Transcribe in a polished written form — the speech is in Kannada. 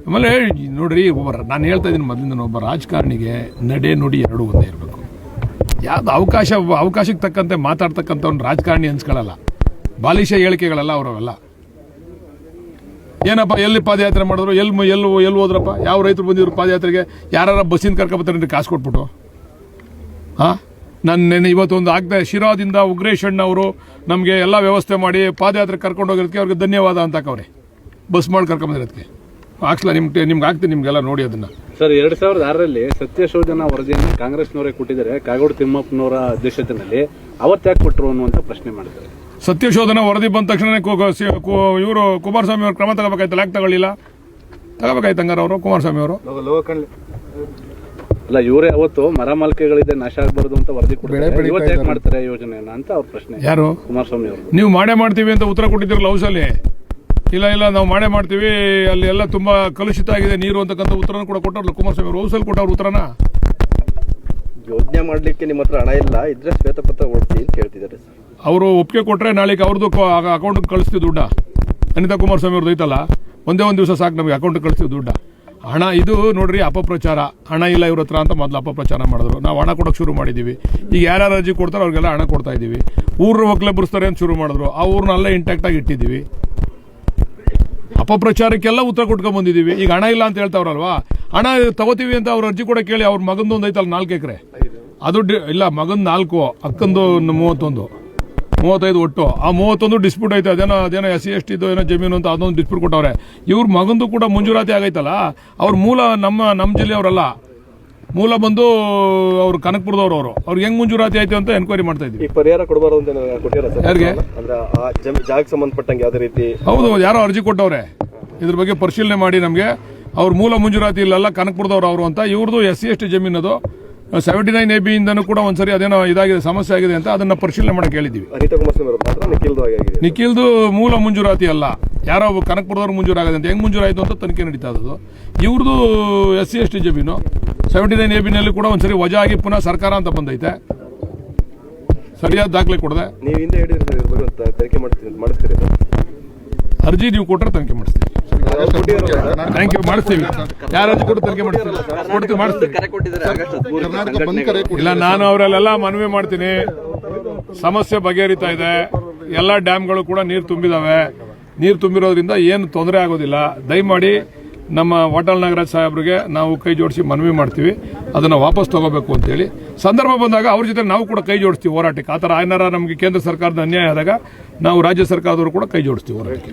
ಆಮೇಲೆ ನೋಡ್ರಿ, ನಾನು ಹೇಳ್ತಾ ಇದ್ದೀನಿ ಮೊದಲಿಂದ, ಒಬ್ಬ ರಾಜಕಾರಣಿಗೆ ನಡೆ ನುಡಿ ಎರಡೂ ಒಂದೇ ಇರಬೇಕು. ಯಾವ್ದು ಅವಕಾಶಕ್ಕೆ ತಕ್ಕಂತೆ ಮಾತಾಡ್ತಕ್ಕಂಥ ಒಂದು ರಾಜಕಾರಣಿ ಅನ್ಸ್ಕೊಳ್ಳಲ್ಲ. ಬಾಲಿಶ ಹೇಳಿಕೆಗಳಲ್ಲ ಅವರವೆಲ್ಲ. ಏನಪ್ಪ ಎಲ್ಲಿ ಪಾದಯಾತ್ರೆ ಮಾಡಿದ್ರು, ಎಲ್ಲಿ ಹೋದ್ರಪ್ಪ, ಯಾವ ರೈತರು ಬಂದಿದ್ರು ಪಾದಯಾತ್ರೆಗೆ, ಯಾರ ಬಸ್ಸಿನ ಕರ್ಕೊಬತ್ತಾರೆ ಕಾಸು ಕೊಟ್ಬಿಟ್ಟು. ನಾನು ಇವತ್ತೊಂದು ಆಗ್ತಾ ಶಿರಾದಿಂದ ಉಗ್ರೇಶ್ ಅಣ್ಣ ಅವರು ನಮಗೆ ಎಲ್ಲ ವ್ಯವಸ್ಥೆ ಮಾಡಿ ಪಾದಯಾತ್ರೆ ಕರ್ಕೊಂಡು ಹೋಗಿರೋದಕ್ಕೆ ಅವ್ರಿಗೆ ಧನ್ಯವಾದ ಅಂತಕವ್ರೆ. ಬಸ್ ಮಾಡಿ ಕರ್ಕೊಂಬಂದಿರೋದಕ್ಕೆ ಹಾಕ್ಸ್ಲಾ ನಿಮ್ಗೆ ಆಗ್ತೀನಿ, ನಿಮ್ಗೆಲ್ಲ ನೋಡಿ ಅದನ್ನ. ಸರ್, 2006ರಲ್ಲಿ ಸತ್ಯಶೋಧನಾ ವರದಿಯನ್ನು ಕಾಂಗ್ರೆಸ್ನವರೇ ಕೊಟ್ಟಿದ್ದಾರೆ, ಕಾಗೋಡು ತಿಮ್ಮಪ್ಪನವರ ಅಧ್ಯಕ್ಷತೆಯಲ್ಲಿ. ಅವತ್ತು ಯಾಕೆ ಕೊಟ್ಟರು ಅನ್ನುವಂಥ ಪ್ರಶ್ನೆ ಮಾಡಿದ್ದಾರೆ. ಸತ್ಯಶೋಧನಾ ವರದಿ ಬಂದ ತಕ್ಷಣ ಇವರು ಕುಮಾರಸ್ವಾಮಿ ಅವರು ಕ್ರಮ ತಗೋಬೇಕಾಯ್ತಲ್ಲ, ಯಾಕೆ ತಗೋಬೇಕಾಯ್ತು ಹಂಗಾರ ಅವರು ಕುಮಾರಸ್ವಾಮಿ ಅವರು? ಅಲ್ಲ, ಇವರೇ ಅವತ್ತು ಮರಮಾಲಿಕೆಗಳಿದೆ ನಾಶ ಆಗಬಾರದು ಅಂತ ವರದಿ ಕೊಡ್ತಾರೆ, ಇವತ್ತು ಯಾಕೆ ಮಾಡ್ತಾರೆ ಯೋಜನೆಯನ್ನ ಅಂತ ಅವ್ರ ಪ್ರಶ್ನೆ. ಯಾರು? ಕುಮಾರಸ್ವಾಮಿ ಅವರು. ನೀವು ಮಾಡ್ತೀವಿ ಅಂತ ಉತ್ತರ ಕೊಟ್ಟಿದ್ದೀರಲ್ಲ ಹೌಸಲ್ಲಿ. ಇಲ್ಲ ನಾವು ಮಾಡ್ತೀವಿ, ಅಲ್ಲಿ ಎಲ್ಲ ತುಂಬಾ ಕಲುಷಿತ ಆಗಿದೆ ನೀರು ಅಂತಕ್ಕಂಥ ಉತ್ತರನ ಕೂಡ ಕೊಟ್ಟವ್ರಲ್ಲ ಕುಮಾರಸ್ವಾಮಿ ಅವರು. ಹೌಸಲ್ಲಿ ಕೊಟ್ಟವ್ರ ಉತ್ತರನ. ಯೋಜನೆ ಮಾಡ್ಲಿಕ್ಕೆ ನಿಮ್ಮ ಹತ್ರ ಹಣ ಇಲ್ಲ, ಇದ್ರೆ ಶ್ವೇತಪತ್ರ ಓಡಿಸಿ ಅಂತ ಹೇಳ್ತಿದ್ದಾರೆ. ಅವರು ಒಪ್ಪಿಗೆ ಕೊಟ್ರೆ ನಾಳೆಗೆ ಅವ್ರದ್ದು ಅಕೌಂಟ್ ಕಳಿಸ್ತೀವಿ ದುಡ್ಡ. ಅನಿತಾ ಕುಮಾರಸ್ವಾಮಿ ಅವ್ರದ್ದು ಐತಲ್ಲ, ಒಂದೇ ಒಂದು ದಿವಸ ಸಾಕು ನಮಗೆ ಅಕೌಂಟ್ ಕಳಿಸ್ತೀವಿ ದುಡ್ಡ. ಹಣ ಇದು ನೋಡ್ರಿ ಅಪಪ್ರಚಾರ. ಹಣ ಇಲ್ಲ ಇವ್ರ ಹತ್ರ ಅಂತ ಮೊದಲು ಅಪಪ್ರಚಾರ ಮಾಡಿದ್ರು. ನಾವು ಹಣ ಕೊಡೋಕೆ ಶುರು ಮಾಡಿದ್ದೀವಿ. ಈಗ ಯಾರ್ಯಾರು ಅರ್ಜಿ ಕೊಡ್ತಾರೋ ಅವ್ರಿಗೆಲ್ಲ ಹಣ ಕೊಡ್ತಾ ಇದ್ದೀವಿ. ಊರ ಒಕ್ಕಲೆ ಬರ್ಸ್ತಾರೆ ಅಂತ ಶುರು ಮಾಡಿದ್ರು. ಆ ಊರನ್ನ ಅಲ್ಲೇ ಇಂಟ್ಯಾಕ್ಟ್ ಆಗಿ ಇಟ್ಟಿದ್ದೀವಿ. ಅಪಪ್ರಚಾರಕ್ಕೆಲ್ಲ ಉತ್ತರ ಕೊಟ್ಕೊಂಡ್ ಬಂದಿದ್ದೀವಿ. ಈಗ ಹಣ ಇಲ್ಲ ಅಂತ ಹೇಳ್ತಾವ್ರಲ್ವಾ, ಹಣ ತಗೋತೀವಿ ಅಂತ ಅವ್ರ ಅರ್ಜಿ ಕೂಡ ಕೇಳಿ. ಅವ್ರ ಮಗಂದು ಒಂದು ಐತಲ್ಲ 4 ಎಕರೆ, ಅದು ಇಲ್ಲ ಮಗನ್ 4, ಅಕ್ಕಂದು 35 ಒಟ್ಟು. ಆ 31 ಡಿಸ್ಪ್ಯೂಟ್ ಐತೆ. ಅದೇನೋ SC/ST ಏನೋ ಜಮೀನು ಅಂತ ಅದೊಂದು ಡಿಸ್ಪ್ಯೂಟ್ ಕೊಟ್ಟವ್ರೆ. ಇವ್ರ ಮಗಂದು ಕೂಡ ಮಂಜೂರಾತಿ ಆಗೈತಲ್ಲ. ಅವ್ರ ಮೂಲ ನಮ್ಮ ಜಿಲ್ಲೆಯವರಲ್ಲ, ಮೂಲ ಬಂದು ಅವ್ರು ಕನಕಪುರದವ್ರು. ಅವ್ರಿಗೆ ಹೆಂಗ್ ಮಂಜೂರಾತಿ ಆಯ್ತು ಅಂತ ಎನ್ಕ್ವೈರಿ ಮಾಡ್ತಾ ಇದ್ವಿ. ಪರಿಹಾರ ಕೊಡಬಾರದು ಅಂತ ಕೊಟ್ಟಿದ್ದಾರೆ ಯಾರಿಗೆ? ಜಾಗಕ್ಕೆ ಸಂಬಂಧಪಟ್ಟಂಗೆ ಯಾವುದೇ ರೀತಿ. ಹೌದು, ಯಾರೋ ಅರ್ಜಿ ಕೊಟ್ಟವ್ರೆ. ಇದ್ರ ಬಗ್ಗೆ ಪರಿಶೀಲನೆ ಮಾಡಿ ನಮಗೆ ಅವ್ರ ಮೂಲ ಮಂಜೂರಾತಿ ಇಲ್ಲಲ್ಲ, ಕನಕಪುರದವ್ರು ಅವರು ಅಂತ. ಇವ್ರದ್ದು SC/ST ಜಮೀನು ಅದು 79AB ಇಂದನೂ ಕೂಡ ಒಂದ್ಸರಿ ಅದೇನೋ ಇದಾಗಿದೆ, ಸಮಸ್ಯೆ ಆಗಿದೆ ಅಂತ ಅದನ್ನ ಪರಿಶೀಲನೆ ಮಾಡಕ್ಕೆ ಹೇಳಿದ್ದೀವಿ. ನಿಖಿಲ್ದು ಮೂಲ ಮಂಜೂರಾತಿ ಅಲ್ಲ, ಯಾರೋ ಕನಕಪುರದವ್ರು ಮಂಜೂರಾಗದೆ ಅಂತ. ಹೆಂಗ್ ಮಂಜೂರಾಯಿತು ಅಂತ ತನಿಖೆ ನಡೀತಾ ಇರೋದು. ಇವ್ರದ್ದು SC/ST ಜಮೀನು 79AB ನಲ್ಲಿ ಕೂಡ ಒಂದ್ಸರಿ ವಜಾ ಆಗಿ ಪುನಃ ಸರ್ಕಾರ ಅಂತ ಬಂದೈತೆ. ಸರಿಯಾದ ದಾಖಲೆ ಕೊಡದೆ ಅರ್ಜಿ ನೀವು ಕೊಟ್ಟರೆ ತನಿಖೆ ಮಾಡಿಸ್ತೀವಿ. ಥ್ಯಾಂಕ್ ಯು, ಮಾಡಿಸ್ತೀವಿ. ಯಾರು ಅರ್ಜಿ ಕೊಟ್ಟು ತನಿಖೆ ಮಾಡಿಸ್ತೀವಿ. ಇಲ್ಲ, ನಾನು ಅವರಲ್ಲೆಲ್ಲ ಮನವಿ ಮಾಡ್ತೀನಿ. ಸಮಸ್ಯೆ ಬಗೆಹರಿತಾ ಇದೆ. ಎಲ್ಲ ಡ್ಯಾಮ್ಗಳು ಕೂಡ ನೀರು ತುಂಬಿದಾವೆ. ನೀರು ತುಂಬಿರೋದ್ರಿಂದ ಏನು ತೊಂದರೆ ಆಗೋದಿಲ್ಲ. ದಯಮಾಡಿ ನಮ್ಮ ವಾಟಾಳ್ ನಾಗರಾಜ್ ಸಾಹೇಬ್ರಿಗೆ ನಾವು ಕೈ ಜೋಡಿಸಿ ಮನವಿ ಮಾಡ್ತೀವಿ, ಅದನ್ನು ವಾಪಸ್ ತಗೋಬೇಕು ಅಂತೇಳಿ. ಸಂದರ್ಭ ಬಂದಾಗ ಅವ್ರ ಜೊತೆ ನಾವು ಕೂಡ ಕೈ ಜೋಡಿಸ್ತೀವಿ ಹೋರಾಟಕ್ಕೆ. ಆ ಥರ ಏನಾರ ನಮಗೆ ಕೇಂದ್ರ ಸರ್ಕಾರದ ಅನ್ಯಾಯ ಆದಾಗ ನಾವು ರಾಜ್ಯ ಸರ್ಕಾರದವರು ಕೂಡ ಕೈ ಜೋಡಿಸ್ತೀವಿ ಹೋರಾಟಕ್ಕೆ.